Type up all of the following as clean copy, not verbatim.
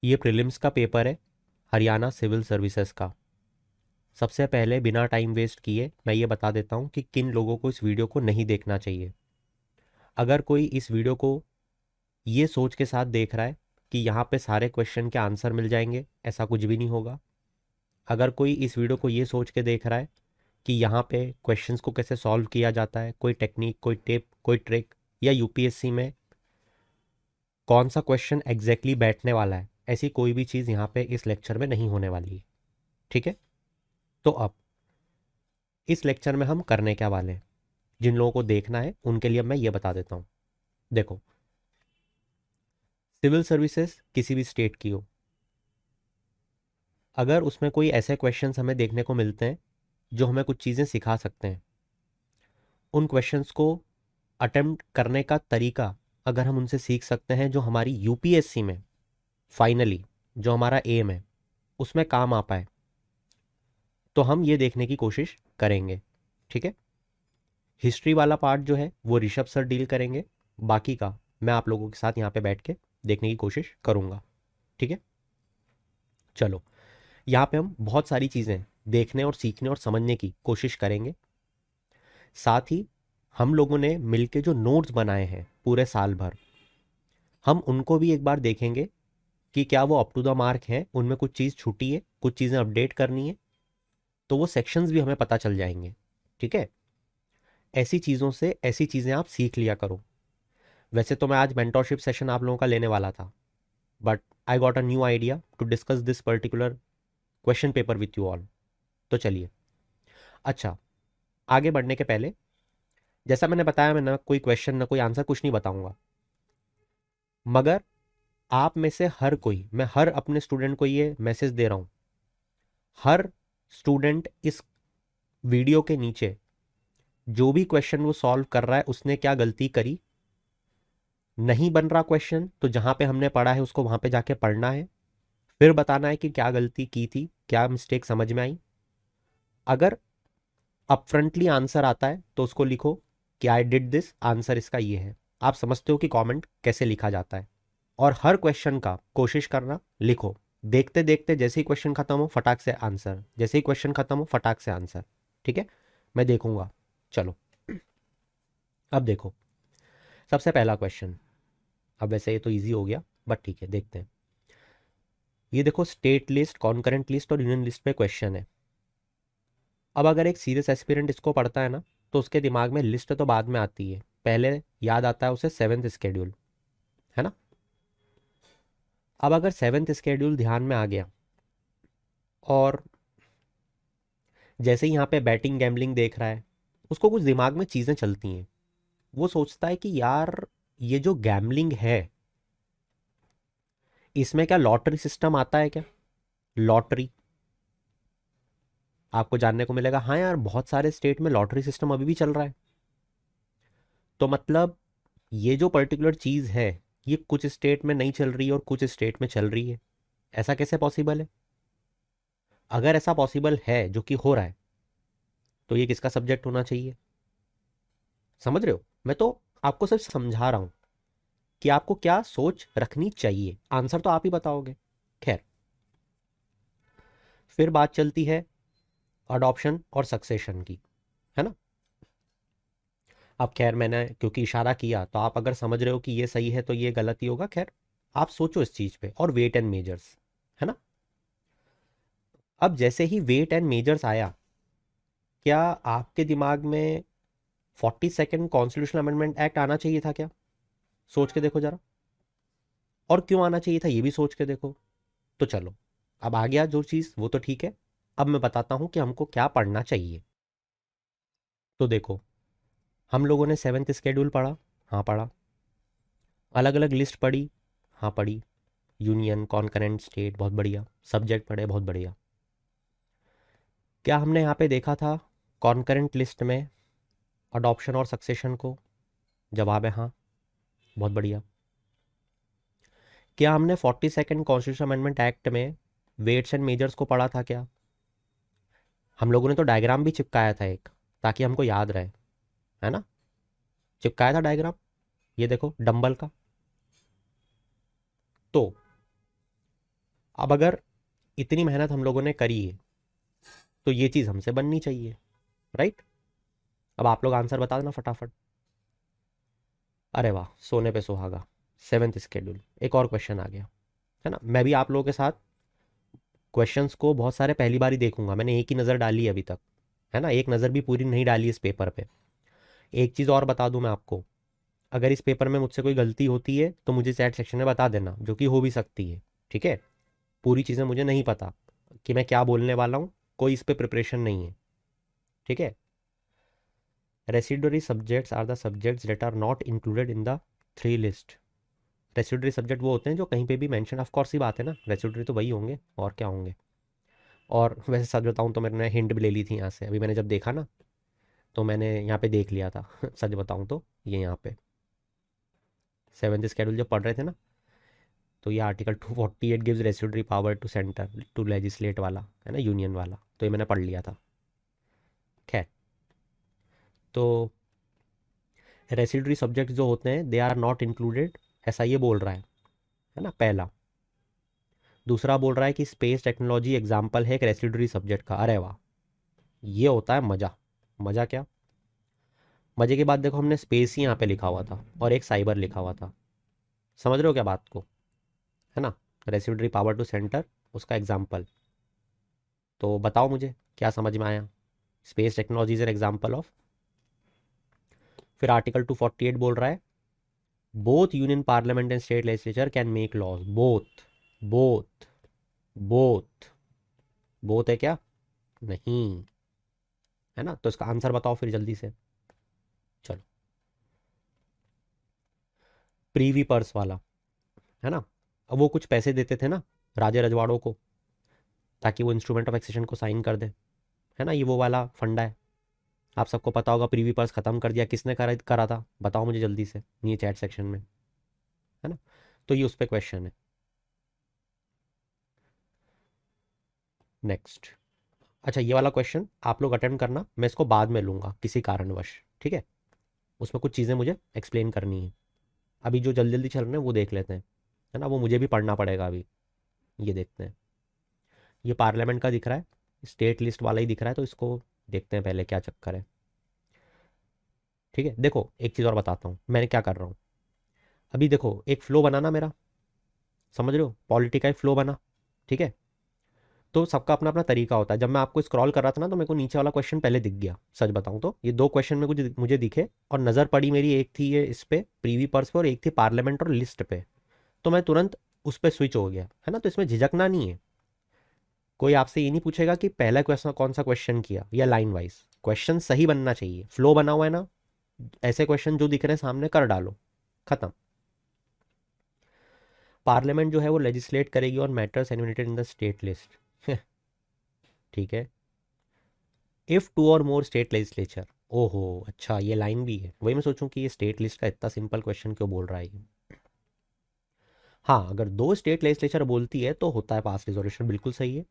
ये प्रीलिम्स का पेपर है हरियाणा सिविल सर्विसेज का। सबसे पहले बिना टाइम वेस्ट किए मैं ये बता देता हूँ कि किन लोगों को इस वीडियो को नहीं देखना चाहिए। अगर कोई इस वीडियो को ये सोच के साथ देख रहा है कि यहाँ पे सारे क्वेश्चन के आंसर मिल जाएंगे, ऐसा कुछ भी नहीं होगा। अगर कोई इस वीडियो को ये सोच के देख रहा है कि यहाँ पे क्वेश्चंस को कैसे सॉल्व किया जाता है, कोई टेक्निक, कोई टिप, कोई ट्रिक, या यूपीएससी में कौन सा क्वेश्चन एग्जैक्टली बैठने वाला है, ऐसी कोई भी चीज़ यहाँ पे इस लेक्चर में नहीं होने वाली है। ठीक है, तो अब इस लेक्चर में हम करने क्या वाले हैं, जिन लोगों को देखना है उनके लिए मैं ये बता देता हूँ। देखो, सिविल सर्विसेज किसी भी स्टेट की हो, अगर उसमें कोई ऐसे क्वेश्चंस हमें देखने को मिलते हैं जो हमें कुछ चीज़ें सिखा सकते हैं, उन क्वेश्चंस को अटेम्प्ट करने का तरीका अगर हम उनसे सीख सकते हैं, जो हमारी यूपीएससी में फाइनली जो हमारा एम है उसमें काम आ पाए, तो हम ये देखने की कोशिश करेंगे। ठीक है, हिस्ट्री वाला पार्ट जो है वो ऋषभ सर डील करेंगे, बाकी का मैं आप लोगों के साथ यहाँ पे बैठ के देखने की कोशिश करूँगा। ठीक है, चलो, यहाँ पे हम बहुत सारी चीज़ें देखने और सीखने और समझने की कोशिश करेंगे। साथ ही हम लोगों ने मिलके जो नोट्स बनाए हैं पूरे साल भर, हम उनको भी एक बार देखेंगे कि क्या वो अप टू द मार्क है, उनमें कुछ चीज़ छूटी है, कुछ चीज़ें अपडेट करनी है, तो वो सेक्शंस भी हमें पता चल जाएंगे। ठीक है, ऐसी चीज़ों से ऐसी चीज़ें आप सीख लिया करो। वैसे तो मैं आज मेंटोरशिप सेशन आप लोगों का लेने वाला था, but I got a new idea to discuss this particular question paper with you all. तो चलिए, अच्छा, आगे बढ़ने के पहले, जैसा मैंने बताया, मैं ना कोई क्वेश्चन ना कोई आंसर कुछ नहीं बताऊंगा, मगर आप में से हर कोई, मैं हर अपने स्टूडेंट को ये मैसेज दे रहा हूँ, हर स्टूडेंट इस वीडियो के नीचे जो भी क्वेश्चन वो सॉल्व कर रहा है उसने क्या गलती करी, नहीं बन रहा क्वेश्चन तो जहाँ पे हमने पढ़ा है उसको वहाँ पे जाके पढ़ना है, फिर बताना है कि क्या गलती की थी, क्या मिस्टेक समझ में आई। अगर अपफ्रंटली आंसर आता है तो उसको लिखो कि आई डिड दिस, आंसर इसका ये है। आप समझते हो कि कमेंट कैसे लिखा जाता है, और हर क्वेश्चन का कोशिश करना लिखो। देखते देखते जैसे ही क्वेश्चन खत्म हो फटाक से आंसर, जैसे ही क्वेश्चन खत्म हो फटाक से आंसर। ठीक है, मैं देखूंगा। चलो, अब देखो, सबसे पहला क्वेश्चन, अब वैसे ये तो इजी हो गया, बट ठीक है, देखते हैं। ये देखो, स्टेट लिस्ट, कॉन्करेंट लिस्ट और यूनियन लिस्ट पे क्वेश्चन है। अब अगर एक सीरियस एस्पिरेंट इसको पढ़ता है ना, तो उसके दिमाग में लिस्ट तो बाद में आती है, पहले याद आता है उसे सेवेंथ स्केड्यूल, है ना। अब अगर सेवेंथ स्केड्यूल ध्यान में आ गया, और जैसे ही यहाँ पे बैटिंग गैम्बलिंग देख रहा है, उसको कुछ दिमाग में चीज़ें चलती हैं। वो सोचता है कि यार, ये जो गैम्बलिंग है, इसमें क्या लॉटरी सिस्टम आता है क्या? लॉटरी आपको जानने को मिलेगा, हाँ यार, बहुत सारे स्टेट में लॉटरी सिस्टम अभी भी चल रहा है। तो मतलब ये जो पर्टिकुलर चीज़ है, ये कुछ स्टेट में नहीं चल रही है और कुछ स्टेट में चल रही है। ऐसा कैसे पॉसिबल है? अगर ऐसा पॉसिबल है, जो कि हो रहा है, तो ये किसका सब्जेक्ट होना चाहिए? समझ रहे हो? मैं तो आपको सिर्फ समझा रहा हूं कि आपको क्या सोच रखनी चाहिए, आंसर तो आप ही बताओगे। खैर, फिर बात चलती है अडॉप्शन और सक्सेशन की, है ना। अब खैर, मैंने क्योंकि इशारा किया, तो आप अगर समझ रहे हो कि ये सही है तो ये गलत ही होगा। खैर, आप सोचो इस चीज़ पे, और वेट एंड मेजर्स, है ना। अब जैसे ही वेट एंड मेजर्स आया, क्या आपके दिमाग में 42nd कॉन्स्टिट्यूशनल अमेंडमेंट एक्ट आना चाहिए था क्या? सोच के देखो जरा। और क्यों आना चाहिए था ये भी सोच के देखो। तो चलो, अब आ गया जो चीज़ वो तो ठीक है। अब मैं बताता हूँ कि हमको क्या पढ़ना चाहिए। तो देखो, हम लोगों ने सेवेंथ स्केड्यूल पढ़ा, हाँ पढ़ा। अलग अलग लिस्ट पढ़ी, हाँ पढ़ी। यूनियन, कॉन्करेंट, स्टेट, बहुत बढ़िया। सब्जेक्ट पढ़े, बहुत बढ़िया। क्या हमने यहाँ पे देखा था कॉन्करेंट लिस्ट में अडॉप्शन और सक्सेशन को? जवाब है हाँ, बहुत बढ़िया। क्या हमने 42nd कॉन्स्टिट्यूशन अमेंडमेंट एक्ट में वेट्स एंड मेजर्स को पढ़ा था क्या? हम लोगों ने तो डायग्राम भी चिपकाया था एक, ताकि हमको याद रहे, है ना। चिपकाया था डायग्राम, ये देखो, डंबल का। तो अब अगर इतनी मेहनत हम लोगों ने करी है तो ये चीज़ हमसे बननी चाहिए, राइट? अब आप लोग आंसर बता देना फटाफट। अरे वाह, सोने पे सुहागा, सेवेंथ स्केड्यूल। एक और क्वेश्चन आ गया, है ना। मैं भी आप लोगों के साथ क्वेश्चंस को बहुत सारे पहली बार ही देखूंगा, मैंने एक ही नज़र डाली है अभी तक, है ना, एक नज़र भी पूरी नहीं डाली इस पेपर पे। एक चीज़ और बता दूं मैं आपको, अगर इस पेपर में मुझसे कोई गलती होती है तो मुझे चैट सेक्शन में बता देना, जो कि हो भी सकती है, ठीक है। पूरी चीज़ें मुझे नहीं पता कि मैं क्या बोलने वाला हूँ, कोई इस पे प्रिपरेशन नहीं है, ठीक है। Residuary subjects are the subjects that are not included in the three list. Residuary subject वो होते हैं जो कहीं पे भी मेंशन, ऑफ कोर्स ही बात है ना, रेसिडुअरी तो वही होंगे और क्या होंगे। और वैसे सच बताऊँ तो मैंने हिंट भी ले ली थी यहाँ से, अभी मैंने जब देखा ना तो मैंने यहाँ पे देख लिया था सच बताऊँ तो ये यहाँ पे सेवेंथ स्केड्यूल जब पढ़ रहे थे ना, तो ये article 248 gives residuary power to centre to legislate वाला, है ना, यूनियन वाला, तो ये मैंने पढ़ लिया था। खैर, तो रेसिडुअरी सब्जेक्ट जो होते हैं दे आर नॉट इंक्लूडेड, ऐसा ये बोल रहा है ना, पहला। दूसरा बोल रहा है कि स्पेस टेक्नोलॉजी एग्जाम्पल है एक रेसिडुअरी सब्जेक्ट का। अरे वाह, ये होता है मज़ा। मज़ा क्या? मज़े की बात देखो, हमने स्पेस ही यहाँ पे लिखा हुआ था और एक साइबर लिखा हुआ था, समझ रहे हो क्या बात को, है ना। रेसिडुअरी पावर टू सेंटर उसका एग्जाम्पल, तो बताओ मुझे क्या समझ में आया। Space technology is an example of. फिर आर्टिकल 248 बोल रहा है both union parliament and state legislature can make laws. Both, both, both, both है क्या? नहीं, है ना। तो इसका आंसर बताओ फिर जल्दी से, चलो। प्रीवी पर्स वाला, है ना। अब वो कुछ पैसे देते थे ना राजे रजवाड़ों को, ताकि वो इंस्ट्रूमेंट ऑफ एक्सेशन को साइन कर दे, है ना, ये वो वाला फंडा है। आप सबको पता होगा प्रीवी पर्स खत्म कर दिया, किसने करा था बताओ मुझे जल्दी से, ये चैट सेक्शन में, है ना। तो ये उस पर क्वेश्चन है। नेक्स्ट, अच्छा ये वाला क्वेश्चन आप लोग अटेम्प्ट करना, मैं इसको बाद में लूँगा किसी कारणवश, ठीक है। उसमें कुछ चीज़ें मुझे एक्सप्लेन करनी है। अभी जो जल्दी जल्दी चल रहे हैं वो देख लेते हैं, है ना, वो मुझे भी पढ़ना पड़ेगा अभी। ये देखते हैं, ये पार्लियामेंट का दिख रहा है, स्टेट लिस्ट वाला ही दिख रहा है, तो इसको देखते हैं पहले क्या चक्कर है, ठीक है। देखो एक चीज़ और बताता हूँ मैंने क्या कर रहा हूँ। अभी देखो एक फ्लो बनाना मेरा, समझ रहे हो, पॉलिटी का एक फ्लो बना, ठीक है। तो सबका अपना अपना तरीका होता है। जब मैं आपको स्क्रॉल कर रहा था ना तो मेरे को नीचे वाला क्वेश्चन पहले दिख गया, सच बताऊं तो ये दो क्वेश्चन में कुछ मुझे दिखे और नज़र पड़ी मेरी, एक थी ये इस पे प्रीवी पर्स पे और एक थी पार्लियामेंट और लिस्ट पे, तो मैं तुरंत उस पर स्विच हो गया, है ना। तो इसमें झिझकना नहीं है, कोई आपसे ये नहीं पूछेगा कि पहला क्वेश्चन कौन सा क्वेश्चन किया, या लाइन वाइज क्वेश्चन सही बनना चाहिए, फ्लो बना हुआ है ना, ऐसे क्वेश्चन जो दिख रहे हैं सामने कर डालो, खत्म। पार्लियामेंट जो है वो लेजिस्लेट करेगी on matters animated in the state list, ठीक है। इफ़ टू और मोर स्टेट लेजिस्लेचर, ओहो अच्छा ये लाइन भी है, वही मैं सोचूं कि ये स्टेट लिस्ट का इतना सिंपल क्वेश्चन क्यों बोल रहा है ये। हाँ, अगर दो स्टेट लेजिस्लेचर बोलती है तो होता है पास रिजोल्यूशन, बिल्कुल सही है।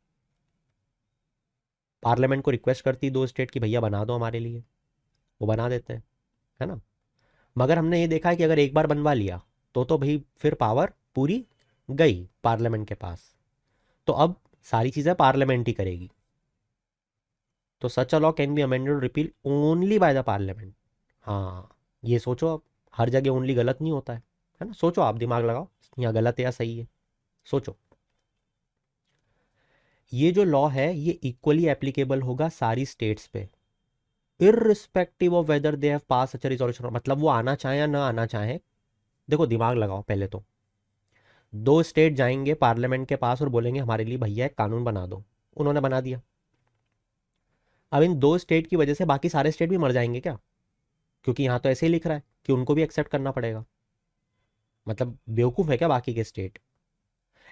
पार्लियामेंट को रिक्वेस्ट करती है दो स्टेट की भैया बना दो हमारे लिए, वो बना देते हैं, है ना। मगर हमने ये देखा है कि अगर एक बार बनवा लिया तो भाई फिर पावर पूरी गई पार्लियामेंट के पास, तो अब सारी चीज़ें पार्लियामेंट ही करेगी। तो such a law can be amended repeal only by the parliament. हाँ, ये सोचो अब, हर जगह ओनली गलत नहीं होता है ना। सोचो आप, दिमाग लगाओ, यहाँ गलत है या सही है, सोचो। ये जो लॉ है ये इक्वली एप्लीकेबल होगा सारी स्टेट्स पे, irrespective of whether they have pass such resolution, मतलब वो आना चाहे या ना आना चाहे। देखो दिमाग लगाओ, पहले तो दो स्टेट जाएंगे पार्लियामेंट के पास और बोलेंगे हमारे लिए भैया एक कानून बना दो, उन्होंने बना दिया। अब इन दो स्टेट की वजह से बाकी सारे स्टेट भी मर जाएंगे क्या? क्योंकि यहाँ तो ऐसे ही लिख रहा है कि उनको भी एक्सेप्ट करना पड़ेगा, मतलब बेवकूफ़ है क्या बाकी के स्टेट?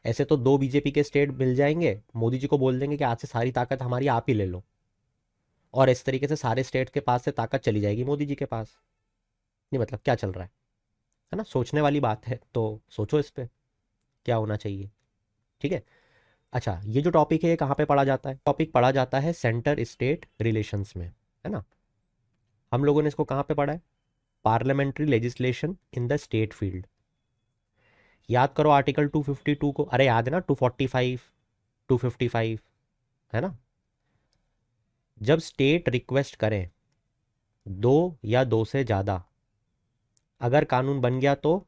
ऐसे तो दो बीजेपी के स्टेट मिल जाएंगे, मोदी जी को बोल देंगे कि आज से सारी ताकत हमारी, आप ही ले लो, और इस तरीके से सारे स्टेट के पास से ताकत चली जाएगी मोदी जी के पास। नहीं मतलब क्या चल रहा है ना, सोचने वाली बात है, तो सोचो इस पे क्या होना चाहिए, ठीक है। अच्छा ये जो टॉपिक है ये कहाँ पे पढ़ा जाता है? टॉपिक पढ़ा जाता है सेंटर स्टेट रिलेशंस में, है ना। हम लोगों ने इसको कहाँ पे पढ़ा है? Parliamentary legislation in the state field. याद करो आर्टिकल 252 को, अरे याद है ना, 245, 255, है ना। जब स्टेट रिक्वेस्ट करे दो या दो से ज़्यादा, अगर कानून बन गया तो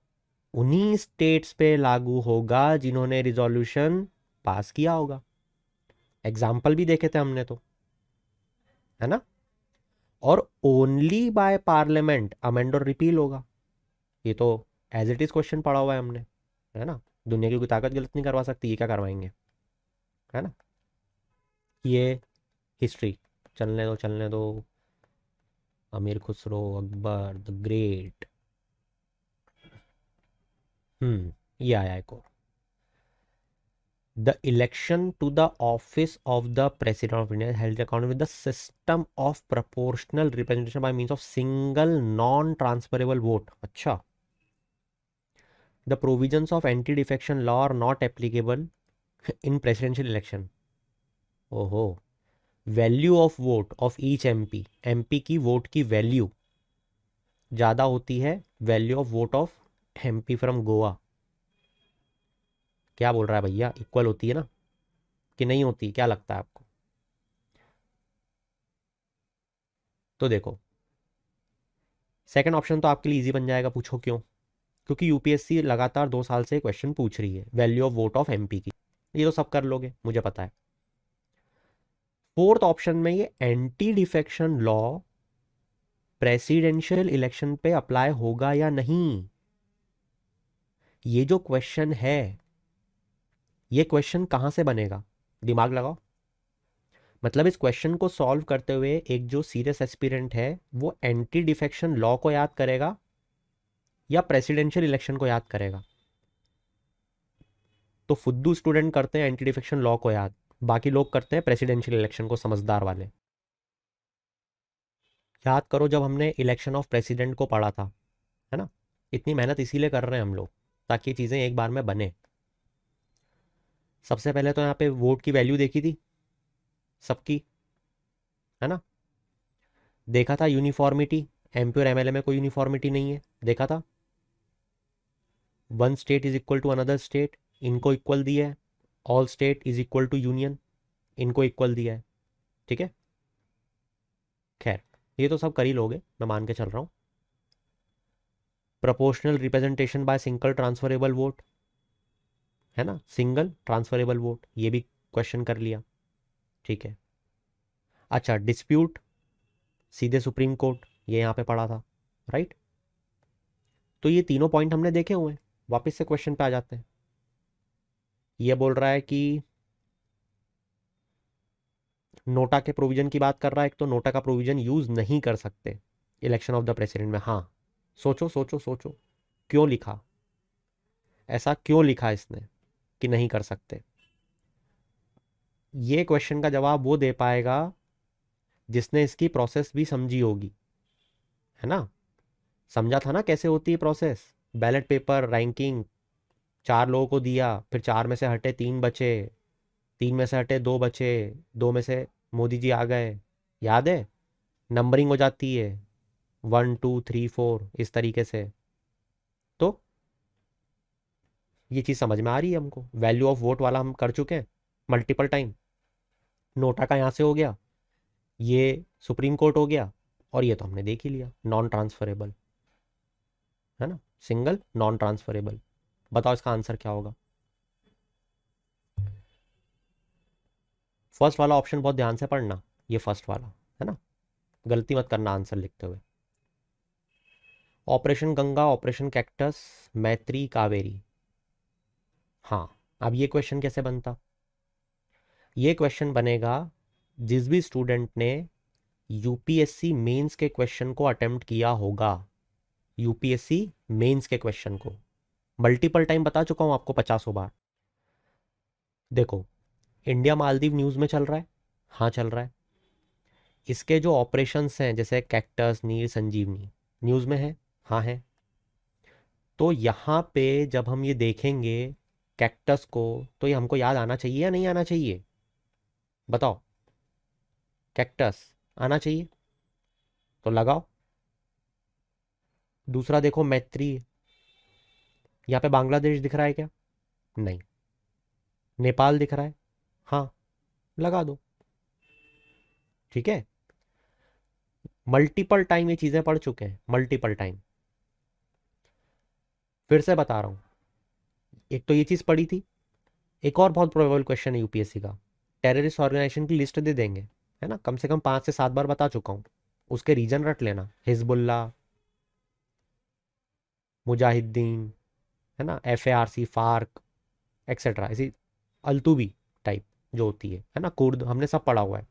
उन्हीं स्टेट्स पे लागू होगा जिन्होंने रिजोल्यूशन पास किया होगा। एग्जाम्पल भी देखे थे हमने तो, है ना। और ओनली बाय पार्लियामेंट अमेंड और रिपील होगा। ये तो एज इट इज क्वेश्चन पढ़ा हुआ है हमने, है ना। दुनिया की कोई ताकत गलत नहीं करवा सकती, ये क्या करवाएंगे, है ना। ये हिस्ट्री, चलने दो चलने दो। अमीर खुसरो, अकबर द ग्रेट। ये आया एक और। The election to the office of the President of India is held according with the system of proportional representation by means of single non-transferable vote. अच्छा, the provisions of anti-defection law are not applicable in presidential election. ओहो, value of vote of each MP, MP की vote की value ज़्यादा होती है value of vote of MP from Goa. क्या बोल रहा है भैया, इक्वल होती है ना कि नहीं होती, क्या लगता है आपको? तो देखो, सेकंड ऑप्शन तो आपके लिए इजी बन जाएगा, पूछो क्यों। क्योंकि यूपीएससी लगातार 2 साल से क्वेश्चन पूछ रही है value of vote of MP की, ये तो सब कर लोगे, मुझे पता है। फोर्थ ऑप्शन में ये anti defection law presidential election पे अप्लाई होगा या नहीं, ये जो क्वेश्चन है, ये क्वेश्चन कहां से बनेगा, दिमाग लगाओ। मतलब इस क्वेश्चन को सॉल्व करते हुए एक जो सीरियस एस्पिरेंट है वो एंटी डिफेक्शन लॉ को याद करेगा या प्रेसिडेंशियल इलेक्शन को याद करेगा। तो फुद्दू स्टूडेंट करते हैं एंटी डिफेक्शन लॉ को याद, बाकी लोग करते हैं प्रेसिडेंशियल इलेक्शन को, समझदार वाले। याद करो जब हमने इलेक्शन ऑफ प्रेसिडेंट को पढ़ा था, है ना। इतनी मेहनत इसीलिए कर रहे हैं हम लोग ताकि ये चीज़ें एक बार में बने। सबसे पहले तो यहाँ पे वोट की वैल्यू देखी थी सबकी, है ना। देखा था यूनिफॉर्मिटी, एमपी और एमएलए में कोई यूनिफॉर्मिटी नहीं है, देखा था। One state is equal to another state, इनको इक्वल दिया है। All state is equal to union, इनको इक्वल दिया है, ठीक है। खैर, ये तो सब कर ही लोगे, मैं मान के चल रहा हूँ। Proportional representation by single transferable vote, है ना, सिंगल ट्रांसफरेबल वोट, ये भी क्वेश्चन कर लिया, ठीक है। अच्छा, डिस्प्यूट सीधे सुप्रीम कोर्ट, ये यहाँ पे पढ़ा था, राइट। तो ये तीनों पॉइंट हमने देखे हुए हैं। वापस से क्वेश्चन पे आ जाते हैं। ये बोल रहा है कि नोटा के प्रोविजन की बात कर रहा है, एक तो नोटा का प्रोविजन यूज नहीं कर सकते इलेक्शन ऑफ द प्रेसिडेंट में। हाँ, सोचो सोचो सोचो, क्यों लिखा, ऐसा क्यों लिखा इसने कि नहीं कर सकते। ये क्वेश्चन का जवाब वो दे पाएगा जिसने इसकी प्रोसेस भी समझी होगी, है ना। समझा था ना कैसे होती है प्रोसेस, बैलेट पेपर रैंकिंग, 4 लोगों को दिया, फिर 4 में से हटे 3 बचे, 3 में से हटे 2 बचे, 2 में से मोदी जी आ गए, याद है। नंबरिंग हो जाती है 1 2 3 4 इस तरीके से। तो ये चीज़ समझ में आ रही है हमको, वैल्यू ऑफ वोट वाला हम कर चुके हैं मल्टीपल टाइम। नोटा का यहाँ से हो गया, ये सुप्रीम कोर्ट हो गया, और ये तो हमने देख ही लिया नॉन ट्रांसफरेबल, है ना, सिंगल नॉन ट्रांसफरेबल। बताओ इसका आंसर क्या होगा। फर्स्ट वाला ऑप्शन बहुत ध्यान से पढ़ना, ये फर्स्ट वाला, है ना, गलती मत करना आंसर लिखते हुए। ऑपरेशन गंगा, ऑपरेशन कैक्टस, मैत्री कावेरी। हाँ, अब ये क्वेश्चन कैसे बनता, ये क्वेश्चन बनेगा जिस भी स्टूडेंट ने यूपीएससी मेंस के क्वेश्चन को अटेम्प्ट किया होगा, यूपीएससी मेंस के क्वेश्चन को मल्टीपल टाइम बता चुका हूं आपको 50 बार। देखो, इंडिया मालदीव न्यूज़ में चल रहा है, हाँ चल रहा है। इसके जो ऑपरेशंस हैं जैसे कैक्टस, नील, संजीवनी, न्यूज़ में है, हाँ है। तो यहाँ पे जब हम ये देखेंगे कैक्टस को, तो ये हमको याद आना चाहिए या नहीं आना चाहिए, बताओ। कैक्टस आना चाहिए, तो लगाओ। दूसरा देखो मैत्री, यहाँ पे बांग्लादेश दिख रहा है क्या? नहीं। नेपाल दिख रहा है? हाँ, लगा दो। ठीक है, मल्टीपल टाइम ये चीज़ें पढ़ चुके हैं, मल्टीपल टाइम। फिर से बता रहा हूँ, एक तो ये चीज़ पढ़ी थी, एक और बहुत प्रोबेबल क्वेश्चन है यूपीएससी का, टेररिस्ट ऑर्गेनाइजेशन की लिस्ट दे देंगे, है ना, कम से कम 5 से 7 बार बता चुका हूँ, उसके रीजन रट लेना, हिजबुल्ला, मुजाहिदीन, है ना, FARC, फार्क, एक्सेट्रा, ऐसी अल्तुबी टाइप जो होती है ना, कुर्द, हमने सब पढ़ा हुआ है।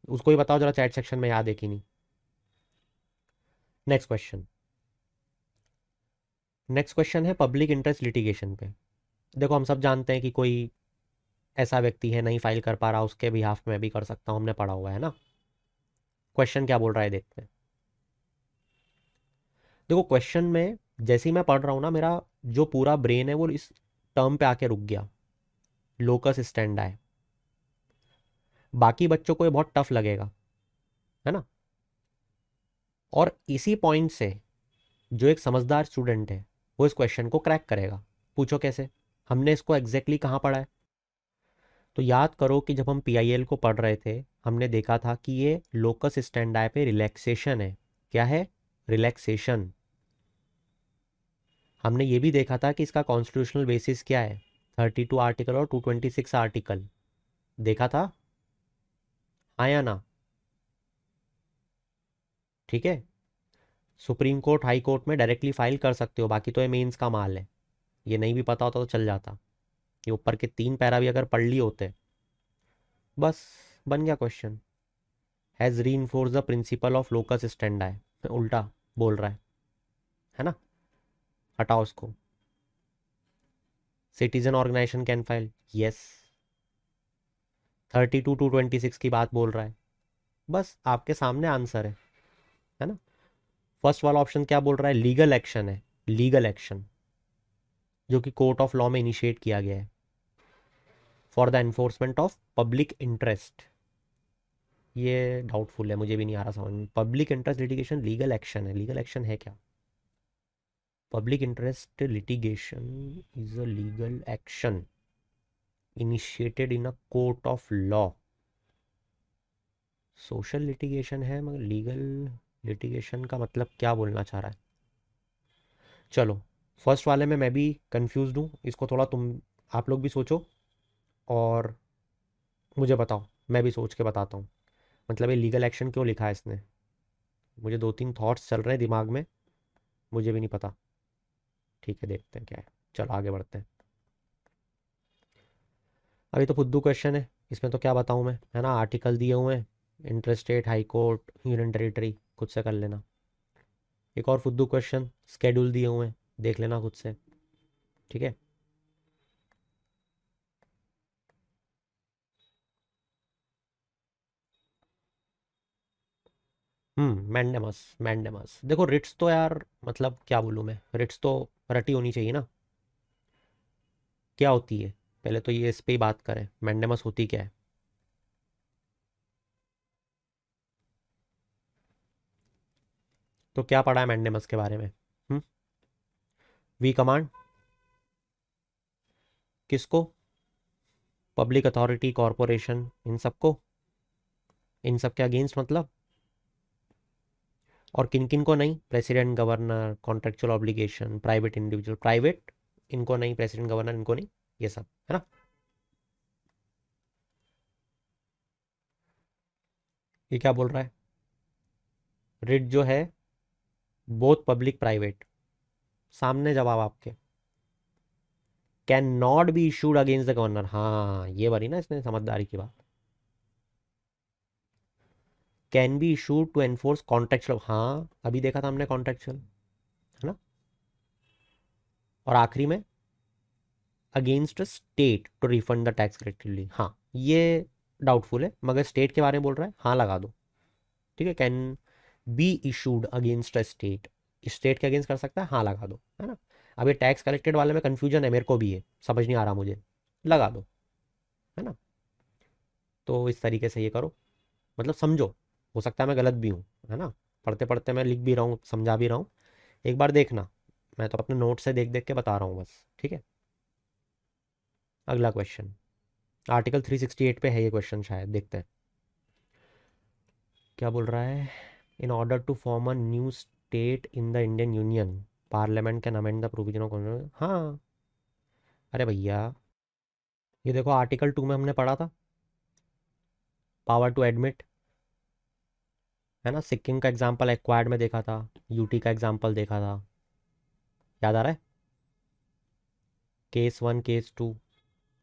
उसको ही बताओ जरा चैट सेक्शन में याद है कि नहीं। नेक्स्ट क्वेश्चन, नेक्स्ट क्वेश्चन है पब्लिक इंटरेस्ट लिटिगेशन पे। देखो हम सब जानते हैं कि कोई ऐसा व्यक्ति है नहीं फाइल कर पा रहा, उसके बिहाफ में भी कर सकता हूँ, हमने पढ़ा हुआ है ना। क्वेश्चन क्या बोल रहा है देखते हैं। देखो क्वेश्चन में जैसे ही मैं पढ़ रहा हूँ ना, मेरा जो पूरा ब्रेन है वो इस टर्म पे आके रुक गया, लोकस स्टैंडाई। बाकी बच्चों को ये बहुत टफ लगेगा, है ना, और इसी पॉइंट से जो एक समझदार स्टूडेंट है वो इस क्वेश्चन को क्रैक करेगा। पूछो कैसे, हमने इसको एग्जैक्टली कहाँ पढ़ा है? तो याद करो कि जब हम PIL को पढ़ रहे थे, हमने देखा था कि ये लोकस स्टैंडाई पे रिलैक्सेशन है। क्या है? रिलैक्सेशन। हमने ये भी देखा था कि इसका कॉन्स्टिट्यूशनल बेसिस क्या है, 32 आर्टिकल और 226 आर्टिकल। देखा था, हाँ या ना? ठीक है, सुप्रीम कोर्ट, हाई कोर्ट में डायरेक्टली फाइल कर सकते हो, बाकी तो ये मेंस का माल है। ये नहीं भी पता होता तो चल जाता, ये ऊपर के 3 पैरा भी अगर पढ़ लिए होते, बस बन गया question. Has reinforce the principle of locus standi, उल्टा बोल रहा है ना, हटाओ उसको। Citizen organisation can file, yes. 32 to 26 की बात बोल रहा है, बस आपके सामने आंसर है ना। फर्स्ट वाला ऑप्शन क्या बोल रहा है? लीगल एक्शन है, लीगल एक्शन जो कि कोर्ट ऑफ लॉ में इनिशिएट किया गया है for the enforcement of public interest. ये डाउटफुल है, मुझे भी नहीं आ रहा समझ में। Public interest litigation legal action है, लीगल एक्शन है क्या? Public interest litigation is a legal action initiated in a court of law. Social litigation है मगर लीगल लिटिगेशन का मतलब क्या बोलना चाह रहा है? चलो, फर्स्ट वाले में मैं भी कंफ्यूज हूँ, इसको थोड़ा तुम आप लोग भी सोचो और मुझे बताओ, मैं भी सोच के बताता हूँ। मतलब ये लीगल एक्शन क्यों लिखा है इसने? मुझे 2-3 थॉट्स चल रहे हैं दिमाग में, मुझे भी नहीं पता। ठीक है, देखते हैं क्या है, चलो आगे बढ़ते हैं। अभी तो फुद्दू क्वेश्चन है, इसमें तो क्या बताऊँ मैं, है ना, आर्टिकल दिए हुए हैं, interstate, high court, union territory, खुद से कर लेना। एक और फुद्दू क्वेश्चन, स्केड्यूल दिए हुए हैं, देख लेना खुद से। ठीक है, मैंडेमस, मैंडेमस देखो, रिट्स तो यार मतलब क्या बोलूँ मैं, रिट्स तो रटी होनी चाहिए ना। क्या होती है, पहले तो ये इस पे ही बात करें, मैंडेमस होती क्या है? तो क्या पढ़ा है मैंडेमस के बारे में? वी कमांड किसको? पब्लिक अथॉरिटी, कॉरपोरेशन, इन सबको, इन सब के अगेंस्ट मतलब। और किन किन को नहीं? President, governor, contractual obligation, private individual, private इनको नहीं, प्रेसिडेंट गवर्नर इनको नहीं, ये सब है ना। ये क्या बोल रहा है? रिट जो है बोथ पब्लिक प्राइवेट, सामने जवाब आपके, can not be issued against the governor. हाँ, ये बनी ना इसने समझदारी की बात। Can be issued to enforce contractual, हाँ अभी देखा था हमने कॉन्ट्रेक्चुअल, है ना। और आखिरी में against state to refund the tax collectively, हाँ ये डाउटफुल है, मगर स्टेट के बारे में बोल रहा है, हाँ लगा दो। ठीक है, can be issued against a state, state के अगेंस्ट कर सकता है, हाँ लगा दो, है ना। अब ये टैक्स कलेक्टेड वाले में कन्फ्यूजन है, मेरे को भी है, समझ नहीं आ रहा मुझे, लगा दो, है ना। तो इस तरीके से ये करो, मतलब समझो, हो सकता है मैं गलत भी हूँ, है ना, पढ़ते पढ़ते मैं लिख भी रहा हूँ, समझा भी रहा हूँ, एक बार देखना, मैं तो अपने नोट से देख देख के बता रहा हूँ बस, ठीक है। अगला क्वेश्चन आर्टिकल 368 पे है ये क्वेश्चन, शायद देखते हैं क्या बोल रहा है। In order to form a new state in the Indian union parliament can amend the provision of, हाँ। अरे भैया ये देखो आर्टिकल 2 में हमने पढ़ा था पावर टू एडमिट, है ना। सिक्किम का एग्जाम्पल एक्वायर्ड में देखा था, यूटी का एग्जाम्पल देखा था, याद आ रहा है। Case 1 case 2,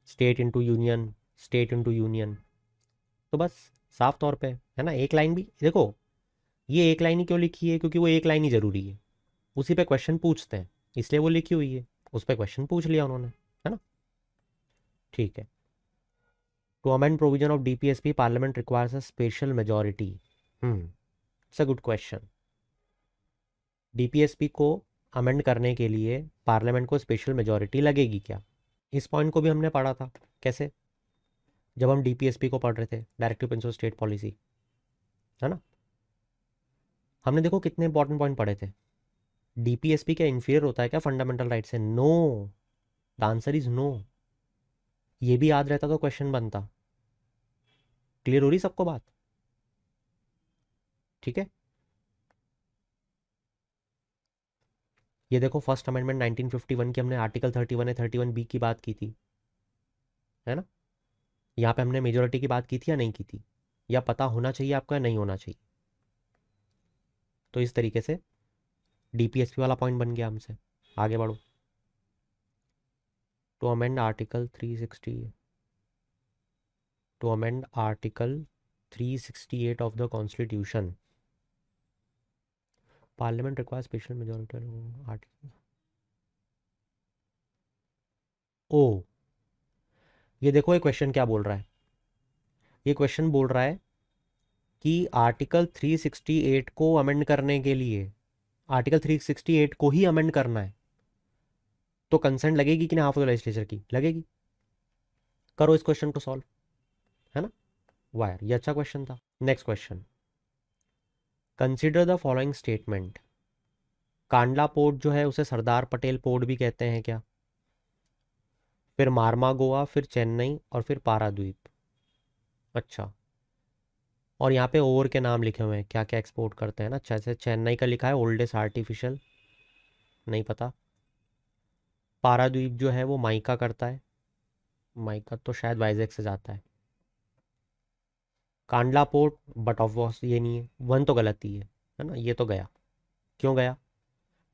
state into union, state into union. तो बस साफ तौर पे है ना, एक लाइन भी देखो, ये एक लाइन ही क्यों लिखी है, क्योंकि वो एक लाइन ही ज़रूरी है, उसी पे क्वेश्चन पूछते हैं, इसलिए वो लिखी हुई है, उस पर क्वेश्चन पूछ लिया उन्होंने, है ना। ठीक है। To amend provision of DPSP parliament requires a special majority. It's a good question. DPSP को अमेंड करने के लिए पार्लियामेंट को स्पेशल मेजोरिटी लगेगी क्या? इस पॉइंट को भी हमने पढ़ा था। कैसे? जब हम डीपीएसपी को पढ़ रहे थे, डायरेक्टिव प्रिंसिपल स्टेट पॉलिसी, है ना। हमने देखो कितने इंपॉर्टेंट पॉइंट पढ़े थे। डीपीएसपी क्या इंफीरियर होता है क्या फंडामेंटल राइट से? No, the answer is no. ये भी याद रहता तो क्वेश्चन बनता। क्लियर हो रही सबको बात? ठीक है। ये देखो फर्स्ट अमेंडमेंट 1951 की हमने आर्टिकल 31 है 31B की बात की थी, है ना। यहाँ पे हमने मेजोरिटी की बात की थी या नहीं की थी, या पता होना चाहिए आपको या नहीं होना चाहिए। तो इस तरीके से डीपीएसपी वाला पॉइंट बन गया हमसे। आगे बढ़ो। To amend article 360, to amend article 368 of the constitution parliament require special majority article. ओ, ये देखो ये क्वेश्चन क्या बोल रहा है। ये क्वेश्चन बोल रहा है कि आर्टिकल 368 को अमेंड करने के लिए, आर्टिकल 368 को ही अमेंड करना है, तो कंसेंट लगेगी कि नहीं हाफ ऑफ द लेजिस्लेचर की? लगेगी। करो इस क्वेश्चन को सॉल्व, है ना। वायर, ये अच्छा क्वेश्चन था। Next question, consider the following statement. Kandla port जो है उसे सरदार पटेल पोर्ट भी कहते हैं क्या? फिर मारमा गोवा, फिर चेन्नई, और फिर पाराद्वीप। अच्छा, और यहाँ पे ओवर के नाम लिखे हुए हैं, क्या क्या एक्सपोर्ट करते हैं ना। अच्छा, जैसे चेन्नई का लिखा है ओल्डेस्ट आर्टिफिशियल, नहीं पता। पाराद्वीप जो है वो माइका करता है, माइका तो शायद वाइजैक से जाता है। कांडला पोर्ट बट ऑफ वॉस, ये नहीं है, वन तो गलत ही है ना, ये तो गया। क्यों गया?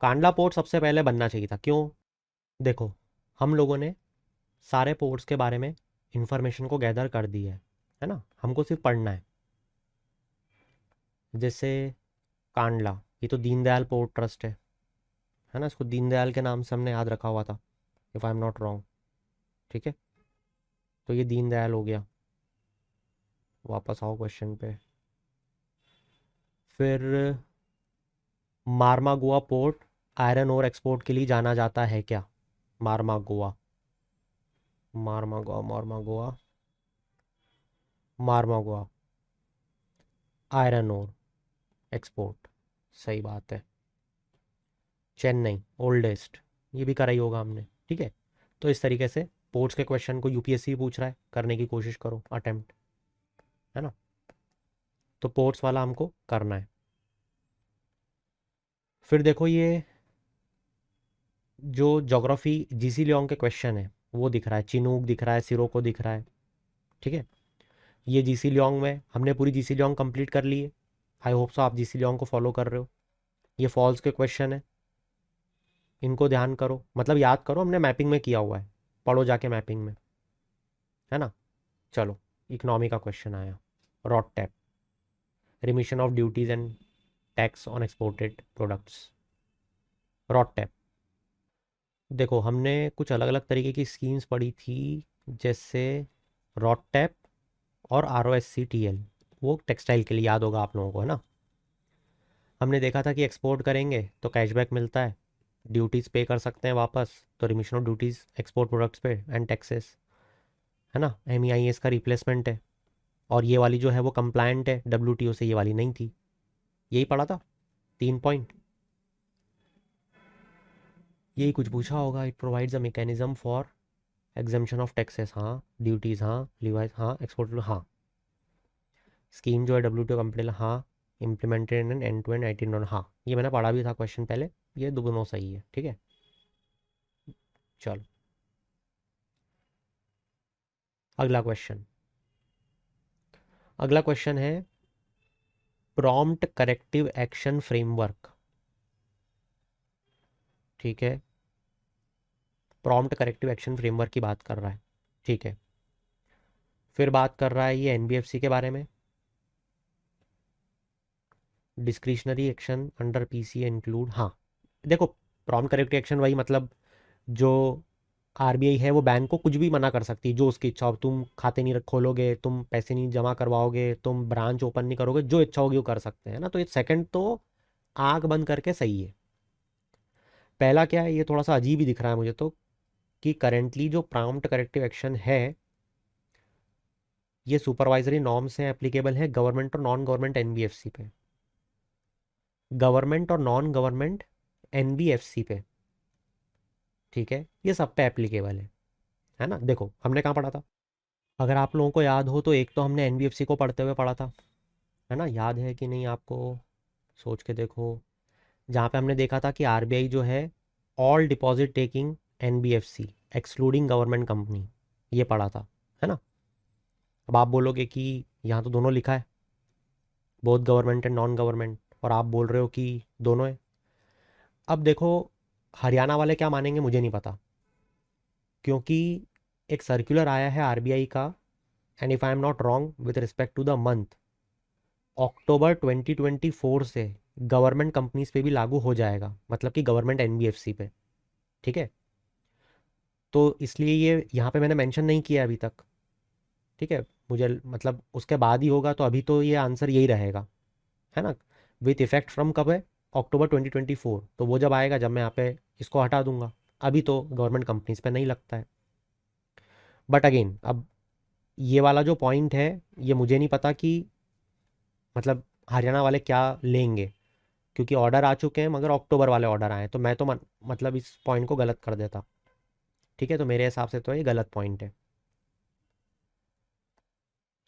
कांडला पोर्ट सबसे पहले बनना चाहिए था, क्यों? देखो, हम लोगों ने सारे पोर्ट्स के बारे में इंफॉर्मेशन को गैदर कर दी है ना, हमको सिर्फ पढ़ना है। जैसे कांडला, ये तो दीनदयाल पोर्ट ट्रस्ट है ना, इसको दीनदयाल के नाम से हमने याद रखा हुआ था, if I am not wrong. ठीक है, तो ये दीनदयाल हो गया। वापस आओ क्वेश्चन पे। फिर Marmagao port iron ore export के लिए जाना जाता है क्या? Marmagao, Marmagao, Marmagao, Marmagao, iron ore export, सही बात है। चेन्नई ओल्डेस्ट, ये भी करा ही होगा हमने, ठीक है। तो इस तरीके से पोर्ट्स के क्वेश्चन को यूपीएससी पूछ रहा है, करने की कोशिश करो, अटेम्प्ट, है ना। तो पोर्ट्स वाला हमको करना है। फिर देखो ये जो ज्योग्राफी जीसी लियोंग के क्वेश्चन है वो दिख रहा है, चिनूक दिख रहा है, सिरोको दिख रहा है, ठीक है। ये जीसी लियोंग में हमने पूरी जीसी लियोंग कंप्लीट कर ली है। आई होप सो आप जीसी लियोंग को फॉलो कर रहे हो। ये फॉल्स के क्वेश्चन है, इनको ध्यान करो, मतलब याद करो, हमने मैपिंग में किया हुआ है, पढ़ो जाके मैपिंग में, है ना। चलो, इकोनॉमी का क्वेश्चन आया, RoDTEP, remission of duties and tax on exported products, RoDTEP. देखो हमने कुछ अलग अलग तरीके की स्कीम्स पढ़ी थी, जैसे रॉट टैप और ROSCTL, वो टेक्सटाइल के लिए याद होगा आप लोगों को, है ना। हमने देखा था कि एक्सपोर्ट करेंगे तो कैशबैक मिलता है, ड्यूटीज़ पे कर सकते हैं वापस, तो remission of duties export products पे एंड टैक्सेस, है ना। MEIS का रिप्लेसमेंट है, और ये वाली जो है वो कंप्लायंट है WTO से, ये वाली नहीं थी। यही पढ़ा था, 3 पॉइंट। यही कुछ पूछा होगा। It provides a mechanism for exemption of taxes, हाँ। ड्यूटीज़, हाँ। लिवाइज, हाँ। एक्सपोर्ट, हाँ। स्कीम जो है WTO कंपनी, हाँ। Implemented in end to end 18, हाँ। ये मैंने पढ़ा भी था क्वेश्चन पहले। ये दोनों सही है, ठीक है। चलो अगला क्वेश्चन। अगला क्वेश्चन है प्रॉम्प्ट करेक्टिव एक्शन फ्रेमवर्क, ठीक है। प्रॉम्प्ट करेक्टिव एक्शन फ्रेमवर्क की बात कर रहा है, ठीक है। फिर बात कर रहा है ये NBFC के बारे में। Discretionary action under PCA include, हाँ। देखो, प्रॉम्प्ट करेक्टिव एक्शन वही मतलब जो RBI है वो बैंक को कुछ भी मना कर सकती है, जो उसकी इच्छा हो। तुम खाते नहीं खोलोगे, तुम पैसे नहीं जमा करवाओगे, तुम ब्रांच ओपन नहीं करोगे, जो इच्छा होगी वो कर सकते हैं ना। तो ये सेकंड तो आंख बंद करके सही है। पहला क्या है, ये थोड़ा सा अजीब ही दिख रहा है मुझे तो, कि करेंटली जो प्रॉम्प्ट करेक्टिव एक्शन है ये सुपरवाइजरी नॉर्म्स हैं, एप्लीकेबल है गवर्नमेंट और नॉन गवर्नमेंट NBFC पे। गवर्नमेंट और नॉन गवर्नमेंट NBFC पे, ठीक है। ये सब पे एप्लीकेबल है ना। देखो हमने कहाँ पढ़ा था, अगर आप लोगों को याद हो तो एक तो हमने NBFC को पढ़ते हुए पढ़ा था, है ना। याद है कि नहीं आपको, सोच के देखो। जहाँ पे हमने देखा था कि RBI जो है all deposit taking NBFC excluding government company, ये पढ़ा था, है ना। अब आप बोलोगे कि यहाँ तो दोनों लिखा है, both government and non government, और आप बोल रहे हो कि दोनों है। अब देखो हरियाणा वाले क्या मानेंगे मुझे नहीं पता, क्योंकि एक सर्कुलर आया है RBI का, and if I am not wrong with respect to the month, October 2024 से गवर्नमेंट कंपनीज पे भी लागू हो जाएगा, मतलब कि गवर्नमेंट NBFC पे, ठीक है। तो इसलिए ये यहाँ पे मैंने मेंशन नहीं किया अभी तक, ठीक है। मुझे मतलब उसके बाद ही होगा, तो अभी तो ये आंसर यही रहेगा, है ना। विथ इफेक्ट फ्रॉम कब है, अक्टूबर 2024। तो वो जब आएगा जब मैं यहाँ पे इसको हटा दूंगा, अभी तो गवर्नमेंट कंपनीज पे नहीं लगता है। बट अगेन अब ये वाला जो पॉइंट है, ये मुझे नहीं पता कि मतलब हरियाणा वाले क्या लेंगे, क्योंकि ऑर्डर आ चुके हैं मगर अक्टूबर वाले ऑर्डर आए हैं, तो मैं तो मतलब इस पॉइंट को गलत कर देता, ठीक है। तो मेरे हिसाब से तो ये गलत पॉइंट है।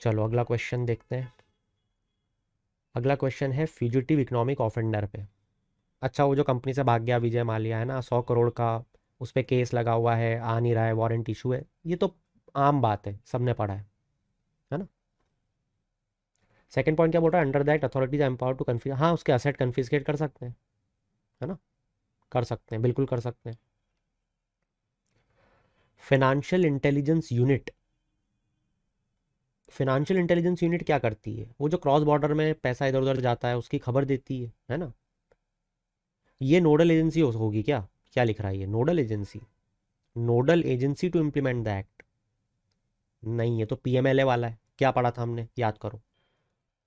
चलो अगला क्वेश्चन देखते हैं। अगला क्वेश्चन है फ्यूजिटिव इकोनॉमिक ऑफेंडर पे। अच्छा, वो जो कंपनी से भाग गया विजय माल्या, है ना, 100 करोड़ का उस पर केस लगा हुआ है, आ नहीं रहा है, वारंट इशू है, ये तो आम बात है, सबने पढ़ा है ना। सेकंड पॉइंट क्या बोल रहा है, under that authorities empower to confiscate, हाँ उसके असेट कन्फिस्केट कर सकते हैं, है ना। कर सकते हैं, बिल्कुल कर सकते हैं। Financial intelligence unit, financial intelligence unit क्या करती है, वो जो क्रॉस बॉर्डर में पैसा इधर उधर जाता है उसकी खबर देती है ना। ये नोडल एजेंसी होगी क्या, क्या लिख रहा है ये, nodal agency, nodal agency to implement the act, नहीं, ये तो PMLA वाला है। क्या पढ़ा था हमने, याद करो।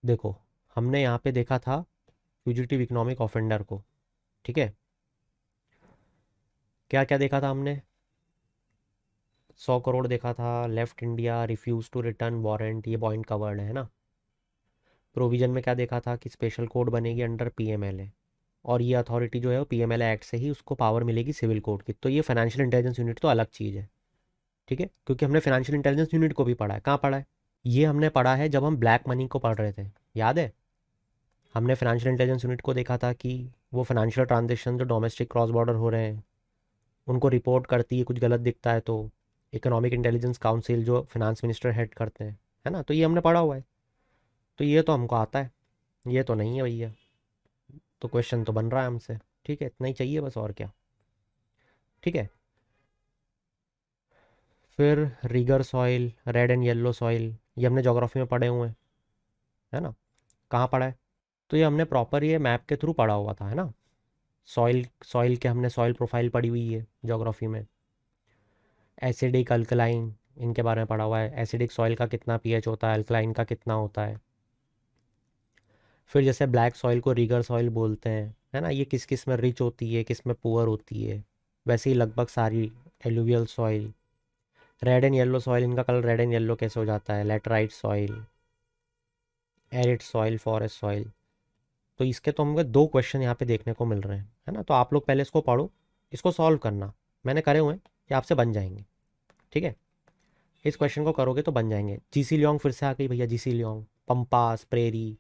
देखो हमने यहाँ पे देखा था फ्यूजिटिव इकोनॉमिक ऑफेंडर को, ठीक है। क्या क्या देखा था हमने, 100 करोड़ देखा था, left India, refuse to return warrant, ये पॉइंट कवर्ड है ना। प्रोविजन में क्या देखा था कि स्पेशल कोड बनेगी अंडर PMLA, और ये अथॉरिटी जो है वो PMLA एक्ट से ही उसको पावर मिलेगी सिविल कोड की। तो ये फाइनेंशियल इंटेलिजेंस यूनिट तो अलग चीज़ है, ठीक है, क्योंकि हमने फाइनेंशियल इंटेलिजेंस यूनिट को भी पढ़ा है। कहाँ पढ़ा है, ये हमने पढ़ा है जब हम ब्लैक मनी को पढ़ रहे थे, याद है। हमने फाइनेंशियल इंटेलिजेंस यूनिट को देखा था कि वो फाइनेंशियल ट्रांजेक्शन जो डोमेस्टिक क्रॉस बॉर्डर हो रहे हैं उनको रिपोर्ट करती है, कुछ गलत दिखता है तो इकोनॉमिक इंटेलिजेंस काउंसिल जो फाइनेंस मिनिस्टर हेड करते हैं, है ना। तो ये हमने पढ़ा हुआ है, तो ये तो हमको आता है, ये तो नहीं है भैया। तो क्वेश्चन तो बन रहा है हमसे, ठीक है, इतना ही चाहिए बस, और क्या, ठीक है। फिर regur soil, red and yellow soil, ये हमने ज्योग्राफी में पढ़े हुए हैं, है ना। कहाँ पढ़ा है, तो ये हमने प्रॉपर ये मैप के थ्रू पढ़ा हुआ था, है ना। सॉइल, सॉइल के हमने सॉइल प्रोफाइल पढ़ी हुई है ज्योग्राफी में। एसिडिक, अल्कलाइन, इनके बारे में पढ़ा हुआ है। एसिडिक सॉइल का कितना pH होता है, अल्कलाइन का कितना होता है। फिर जैसे ब्लैक सॉइल को रिगर सॉइल बोलते हैं, है ना, ये किस किस में रिच होती है, किस में पुअर होती है। वैसे ही लगभग सारी alluvial soil. Red and yellow soil, इनका कलर रेड एंड येलो कैसे हो जाता है, laterite soil, arid soil, forest soil. तो इसके तो हमको 2 क्वेश्चन यहाँ पे देखने को मिल रहे हैं, है ना। तो आप लोग पहले इसको पढ़ो, इसको सॉल्व करना, मैंने करे हुए हैं, ये आपसे बन जाएंगे। ठीक है, इस क्वेश्चन को करोगे तो बन जाएंगे। जीसी लियोंग फिर से आ गई भैया, GC Leong, pampas, prairie.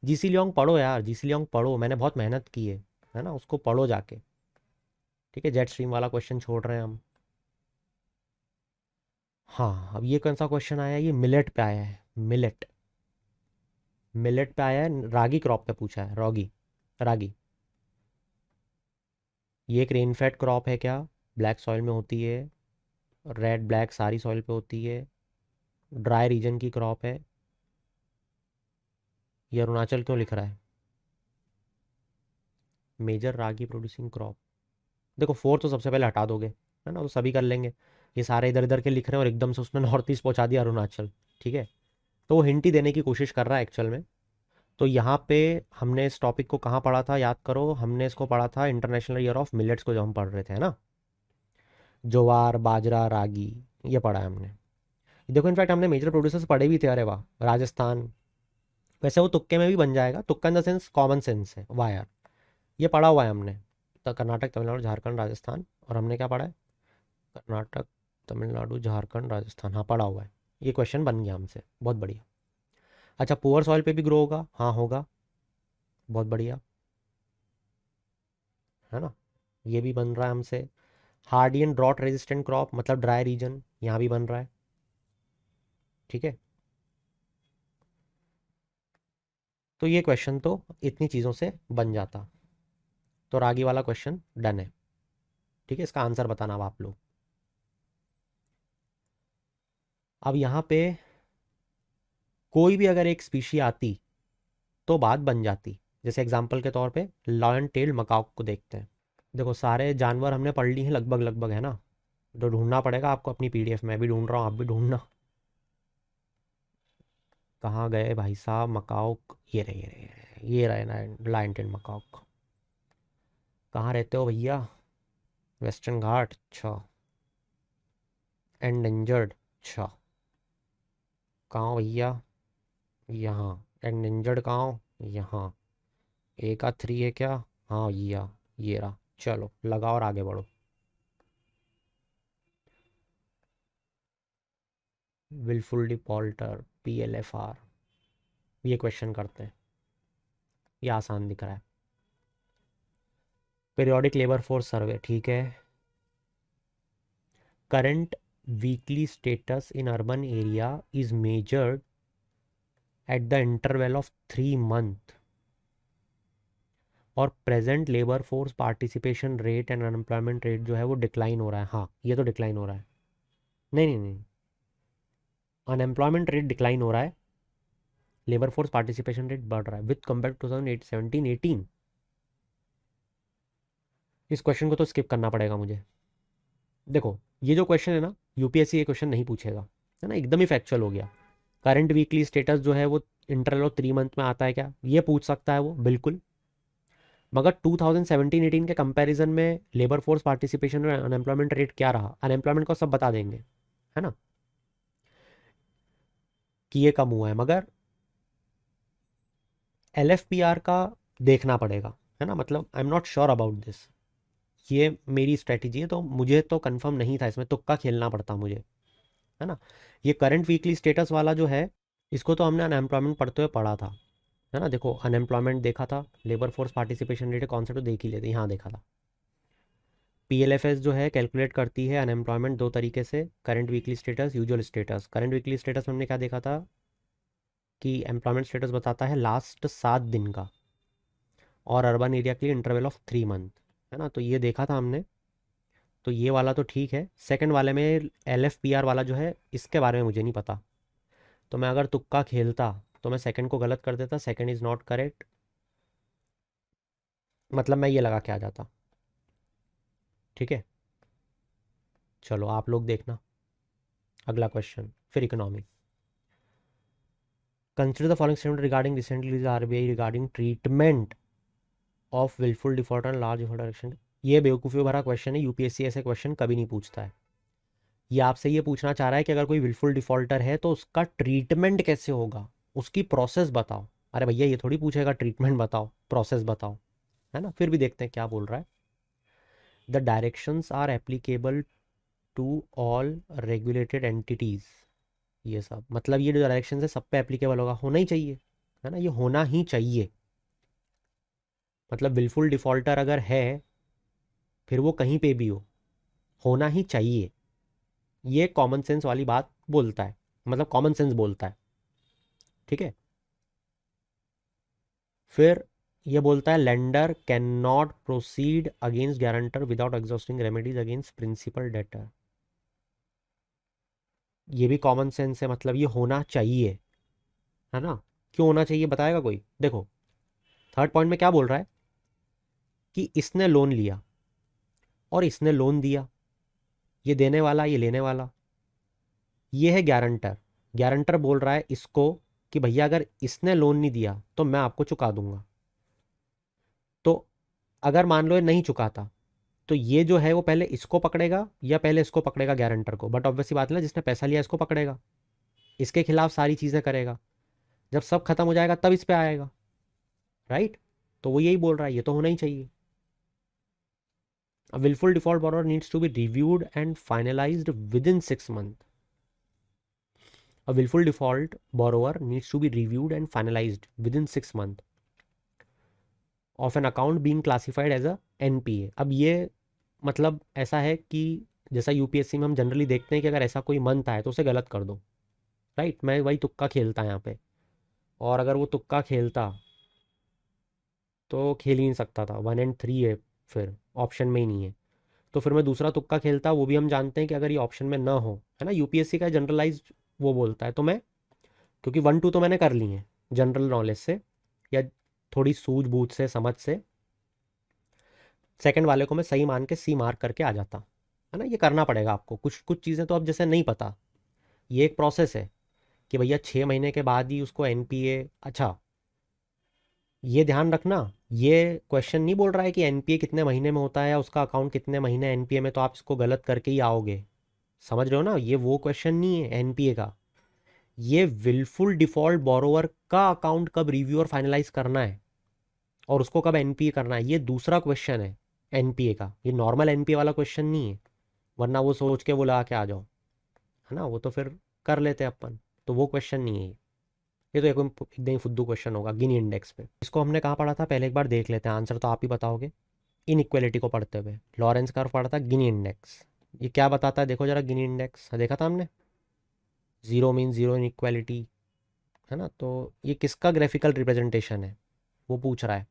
GC Leong पढ़ो यार, जीसी लियोंग पढ़ो, मैंने बहुत मेहनत की है ना, उसको पढ़ो जाके। ठीक है, जेट स्ट्रीम वाला क्वेश्चन छोड़ रहे हैं हम। हाँ, अब ये कौन सा क्वेश्चन आया है, ये मिलेट पे आया है, मिलेट। मिलेट पे आया है, रागी क्रॉप पे पूछा है, रॉगी, रागी। ये एक रेन फेड क्रॉप है क्या, ब्लैक सॉइल में होती है, रेड ब्लैक सारी सॉइल पे होती है, ड्राई रीजन की क्रॉप है। ये अरुणाचल क्यों लिख रहा है, मेजर रागी प्रोड्यूसिंग क्रॉप। देखो फोर तो सबसे पहले हटा दोगे, है ना, तो सभी कर लेंगे। ये सारे इधर इधर के लिख रहे हैं और एकदम से उसने नॉर्थ ईस्ट पहुंचा दिया, अरुणाचल। ठीक है, तो वो हिंट ही देने की कोशिश कर रहा है एक्चुअल में। तो यहाँ पे हमने इस टॉपिक को कहाँ पढ़ा था, याद करो, हमने इसको पढ़ा था इंटरनेशनल ईयर ऑफ मिलेट्स को, जो हम पढ़ रहे थे, है ना, ज्वार बाजरा रागी, ये पढ़ा है हमने। देखो इनफैक्ट हमने मेजर प्रोड्यूसर्स पढ़े भी थे, अरे वाह, राजस्थान। वैसे वो तुक्के में भी बन जाएगा, तुक्का in the sense common sense है, वाह यार, ये पढ़ा हुआ है हमने। तो कर्नाटक तमिलनाडु झारखंड राजस्थान, और हमने क्या पढ़ा है, कर्नाटक तमिलनाडु झारखंड राजस्थान, हाँ पढ़ा हुआ है। ये क्वेश्चन बन गया हमसे, बहुत बढ़िया। अच्छा, पुअर सॉइल पे भी ग्रो होगा, हाँ होगा, बहुत बढ़िया, है ना, ये भी बन रहा है हमसे। Hardy and drought resistant crop, मतलब ड्राई रीजन, यहाँ भी बन रहा है। ठीक है, तो ये क्वेश्चन तो इतनी चीज़ों से बन जाता। तो रागी वाला क्वेश्चन डन है। ठीक है, इसका आंसर बताना अब आप लोग। अब यहाँ पे कोई भी अगर एक स्पीशी आती तो बात बन जाती। जैसे एग्जाम्पल के तौर पे लॉयन टेल मकाओ को देखते हैं। देखो सारे जानवर हमने पढ़ ली हैं लगभग लगभग, है ना, तो ढूंढना पड़ेगा आपको अपनी पीडीएफ, मैं भी ढूंढ रहा हूँ, आप भी ढूंढना। कहाँ गए भाई साहब मकाओ, ये रहे ना, लायन टेल मकाओ। कहाँ रहते हो भैया, वेस्टर्न घाट, अच्छा, एंडेंजर्ड, अच्छा, कहाँ हो भैया, यहाँ, एंडेंजर्ड कहाँ हो, यहाँ, ए का 3 है क्या, हाँ भैया, ये रहा, चलो लगाओ और आगे बढ़ो। विलफुल डिफॉल्टर, PLFR, ये क्वेश्चन करते हैं, ये आसान दिख रहा है। पीरियोडिक लेबर फोर्स सर्वे, ठीक है। Current weekly status in urban area is measured at the interval of 3 month, और present labour force participation rate and unemployment rate जो है वो डिक्लाइन हो रहा है, हाँ ये तो डिक्लाइन हो रहा है। नहीं नहीं नहीं, अनएम्प्लॉयमेंट रेट डिक्लाइन हो रहा है, लेबर फोर्स पार्टिसिपेशन रेट बढ़ रहा है विथ कंपेयर टू 2017-18। इस क्वेश्चन को तो स्किप करना पड़ेगा मुझे। देखो ये जो क्वेश्चन है ना, यूपीएससी ये क्वेश्चन नहीं पूछेगा, है ना, एकदम ही फैक्चुअल हो गया। करंट वीकली स्टेटस जो है वो इंटरवल ऑफ 3 मंथ में आता है क्या, ये पूछ सकता है वो, बिल्कुल। मगर 2017-18 के कंपैरिजन में लेबर फोर्स पार्टिसिपेशन और अनएम्प्लॉयमेंट रेट क्या रहा, अनएम्प्लॉयमेंट को सब बता देंगे, है ना, कि ये कम हुआ है, मगर LFPR का देखना पड़ेगा, है ना, मतलब आई am not sure about this. ये मेरी स्ट्रेटेजी है, तो मुझे तो कंफर्म नहीं था, इसमें तुक्का खेलना पड़ता मुझे, है ना। ये करंट वीकली स्टेटस वाला जो है, इसको तो हमने अनएम्प्लॉयमेंट पढ़ते हुए पढ़ा था, है ना। देखो अनएम्प्लॉयमेंट देखा था, labour force participation rate concept तो देख ही लेते, यहाँ देखा था। PLFS जो है कैलकुलेट करती है अनएम्प्लॉयमेंट दो तरीके से, current weekly status, usual status. Current weekly status में हमने क्या देखा था कि एम्प्लॉयमेंट स्टेटस बताता है लास्ट 7 दिन का, और अर्बन एरिया के लिए इंटरवल ऑफ 3 मंथ, है ना, तो ये देखा था हमने। तो ये वाला तो ठीक है। सेकंड वाले में LFPR वाला जो है, इसके बारे में मुझे नहीं पता, तो मैं अगर तुक्का खेलता तो मैं सेकंड को गलत कर देता, सेकंड इज़ नॉट करेक्ट, मतलब मैं ये लगा के आ जाता। ठीक है, चलो आप लोग देखना अगला क्वेश्चन, फिर economy. Consider the following statement regarding recently release RBI regarding treatment of wilful defaulter and large defaulter action. ये बेवकूफ़ी भरा क्वेश्चन है, यूपीएससी ऐसे क्वेश्चन कभी नहीं पूछता है। ये आपसे ये पूछना चाह रहा है कि अगर कोई विलफुल डिफॉल्टर है तो उसका ट्रीटमेंट कैसे होगा, उसकी प्रोसेस बताओ। अरे भैया ये थोड़ी पूछेगा ट्रीटमेंट बताओ, प्रोसेस बताओ, है ना। फिर भी देखते हैं क्या बोल रहा है। The directions are applicable to all regulated entities. ये सब मतलब ये जो डायरेक्शन है सब पे एप्लीकेबल होगा, होना ही चाहिए, है ना, ये होना ही चाहिए। मतलब विलफुल डिफ़ॉल्टर अगर है फिर वो कहीं पे भी हो, होना ही चाहिए। ये कॉमन सेंस वाली बात बोलता है, मतलब कॉमन सेंस बोलता है, ठीक है। फिर ये बोलता है lender can not proceed against guarantor without exhausting remedies against principal debtor. ये भी कॉमन सेंस है, मतलब ये होना चाहिए, है ना। क्यों होना चाहिए बताएगा कोई? देखो थर्ड पॉइंट में क्या बोल रहा है कि इसने लोन लिया और इसने लोन दिया, ये देने वाला ये लेने वाला, ये है गारंटर। गारंटर बोल रहा है इसको कि भैया अगर इसने लोन नहीं दिया तो मैं आपको चुका दूंगा। तो अगर मान लो ये नहीं चुकाता तो ये जो है वो पहले इसको पकड़ेगा या पहले इसको पकड़ेगा गारंटर को? बट ऑब्वियसली बात है ना, जिसने पैसा लिया इसको पकड़ेगा, इसके खिलाफ सारी चीज़ें करेगा, जब सब खत्म हो जाएगा तब इस पे आएगा, राइट। तो वो यही बोल रहा है, ये तो होना ही चाहिए। A willful default borrower needs to be reviewed and finalized within 6 months. A willful default borrower needs to be reviewed and finalized within 6 months of an account being classified as a NPA. अब ये मतलब ऐसा है कि जैसा UPSC में हम generally देखते हैं कि अगर ऐसा कोई मंथ आए तो उसे गलत कर दो, राइट। मैं वही तुक्का खेलता यहाँ पे, और अगर वो तुक्का खेलता तो खेल ही नहीं सकता था, 1 और 3 है, फिर ऑप्शन में ही नहीं है। तो फिर मैं दूसरा तुक्का खेलता, वो भी हम जानते हैं कि अगर ये ऑप्शन में ना हो, है ना, यूपीएससी का जनरलाइज वो बोलता है, तो मैं क्योंकि 1 2 तो मैंने कर ली है जनरल नॉलेज से या थोड़ी सूझबूझ से समझ से, सेकंड वाले को मैं सही मान के सी मार्क करके आ जाता, है ना। ये करना पड़ेगा आपको, कुछ कुछ चीज़ें तो अब जैसे नहीं पता, ये एक प्रोसेस है कि भैया 6 महीने के बाद ही उसको एनपीए। अच्छा ये ध्यान रखना, ये क्वेश्चन नहीं बोल रहा है कि एनपीए कितने महीने में होता है या उसका अकाउंट कितने महीने एनपीए में, तो आप इसको गलत करके ही आओगे, समझ रहे हो ना। ये वो क्वेश्चन नहीं है एनपीए का, ये विलफुल डिफॉल्ट बोरोवर का अकाउंट कब रिव्यू और फाइनलाइज करना है और उसको कब एनपीए करना है, ये दूसरा क्वेश्चन है एनपीए का। ये नॉर्मल एनपीए वाला क्वेश्चन नहीं है, वरना वो सोच के वो लगा के आ जाओ, है ना, वो तो फिर कर लेते हैं अपन। तो वो क्वेश्चन नहीं है ये तो एकदम ही फुद्दू क्वेश्चन होगा गिनी इंडेक्स पे। इसको हमने कहाँ पढ़ा था पहले एक बार देख लेते हैं, आंसर तो आप ही बताओगे। इनइक्वालिटी को पढ़ते हुए लॉरेंस कर्व पढ़ा था, गिनी इंडेक्स। ये क्या बताता है देखो जरा, गिनी इंडेक्स देखा था हमने, जीरो मीन जीरो इनइक्वालिटी, है ना। तो ये किसका ग्राफिकल रिप्रेजेंटेशन है वो पूछ रहा है,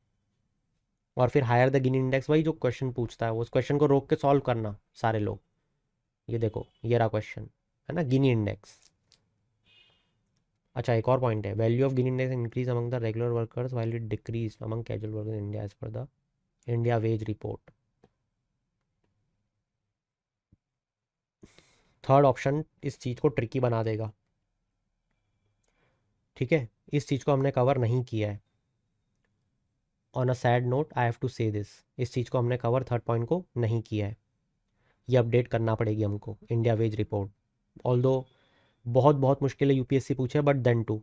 और फिर हायर द गिनी इंडेक्स, वही जो क्वेश्चन पूछता है वो, उस क्वेश्चन को रोक के सॉल्व करना सारे लोग। ये देखो ये रहा क्वेश्चन, है ना, गिनी इंडेक्स। अच्छा एक और पॉइंट है, value of Gini index increase among the regular workers while it decrease among casual workers in India as per the India wage report. Third option इस चीज़ को ट्रिकी बना देगा, ठीक है, इस चीज़ को हमने कवर नहीं किया है। On a sad note I have to say this, इस चीज़ को हमने कवर थर्ड पॉइंट को नहीं किया है, ये अपडेट करना पड़ेगी हमको इंडिया वेज रिपोर्ट। ऑल दो बहुत बहुत मुश्किल है यूपीएससी पूछे, बट देन टू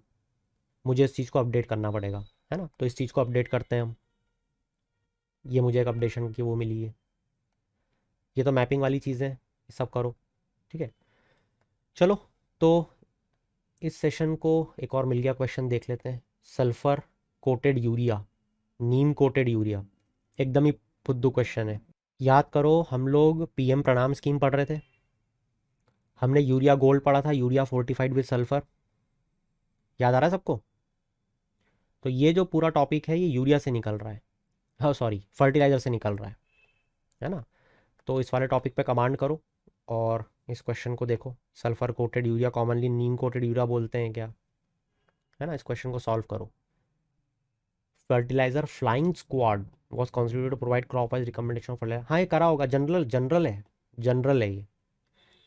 मुझे इस चीज़ को अपडेट करना पड़ेगा, है ना। तो इस चीज़ को अपडेट करते हैं हम, ये मुझे एक अपडेशन की वो मिली है, ये तो मैपिंग वाली चीज़ें ये सब करो, ठीक है। चलो तो इस सेशन को एक और मिल गया क्वेश्चन, देख लेते हैं। सल्फर कोटेड यूरिया, नीम कोटेड यूरिया, एकदम ही फुद्दू क्वेश्चन है। याद करो हम लोग पीएम प्रणाम स्कीम पढ़ रहे थे, हमने यूरिया गोल्ड पढ़ा था, यूरिया फोर्टिफाइड विद सल्फर, याद आ रहा है सबको? तो ये जो पूरा टॉपिक है ये यूरिया से निकल रहा है, हाँ सॉरी फर्टिलाइज़र से निकल रहा है ना। तो इस वाले टॉपिक पे कमांड करो और इस क्वेश्चन को देखो, सल्फर कोटेड यूरिया कॉमनली नीम कोटेड यूरिया बोलते हैं क्या, है ना। इस क्वेश्चन को सॉल्व करो। Fertiliser flying squad was constituted to provide crop wise recommendation for, हाँ ये करा होगा, जनरल जनरल है, जनरल है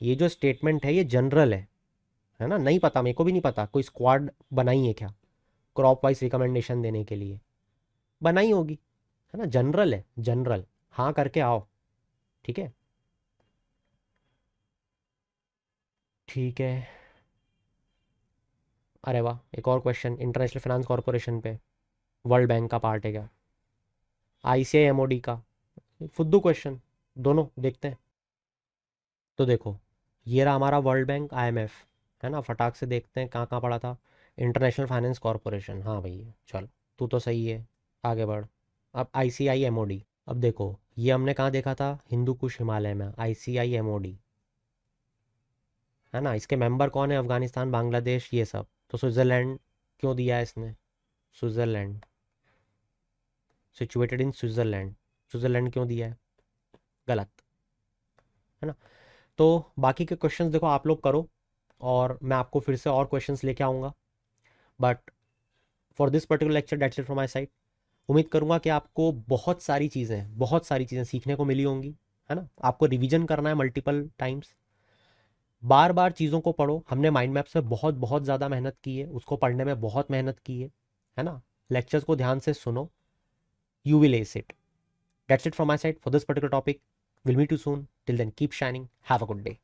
ये जो स्टेटमेंट है ये जनरल है ना। नहीं पता, मेरे को भी नहीं पता कोई स्क्वाड बनाई है क्या क्रॉप वाइज रिकमेंडेशन देने के लिए, बनाई होगी, है ना, जनरल है जनरल, हाँ करके आओ, ठीक है। ठीक है, अरे वाह एक और क्वेश्चन इंटरनेशनल फाइनेंस कॉरपोरेशन पे, वर्ल्ड बैंक का पार्ट है क्या, आईसीआई एमओडी का, फुद्दू क्वेश्चन, दोनों देखते हैं। तो देखो, ये रहा हमारा वर्ल्ड बैंक, आईएमएफ, है ना। फटाक से देखते हैं कहाँ कहाँ पड़ा था। इंटरनेशनल फाइनेंस कॉरपोरेशन, हाँ भैया चल, तू तो सही है, आगे बढ़। अब आईसीआईएमओडी, अब देखो ये हमने कहाँ देखा था, हिंदू कुश हिमालय में, आईसीआईएमओडी, है ना। इसके मेंबर कौन है, अफगानिस्तान, बांग्लादेश, ये सब। तो स्विट्ज़रलैंड क्यों दिया है इसने, Switzerland, situated in Switzerland, Switzerland क्यों दिया है, गलत, है ना। तो बाकी के क्वेश्चंस देखो आप लोग करो, और मैं आपको फिर से और क्वेश्चंस लेके आऊँगा। But for this particular lecture that's it from my side. उम्मीद करूँगा कि आपको बहुत सारी चीज़ें सीखने को मिली होंगी, है ना। आपको रिवीजन करना है मल्टीपल टाइम्स, बार बार चीज़ों को पढ़ो। हमने माइंड मैप से बहुत बहुत ज़्यादा मेहनत की है, उसको पढ़ने में बहुत मेहनत की है ना। लेक्चर्स को ध्यान से सुनो, you will ace it. That's it from my side for this particular topic. Will meet you soon, till then keep shining, have a good day.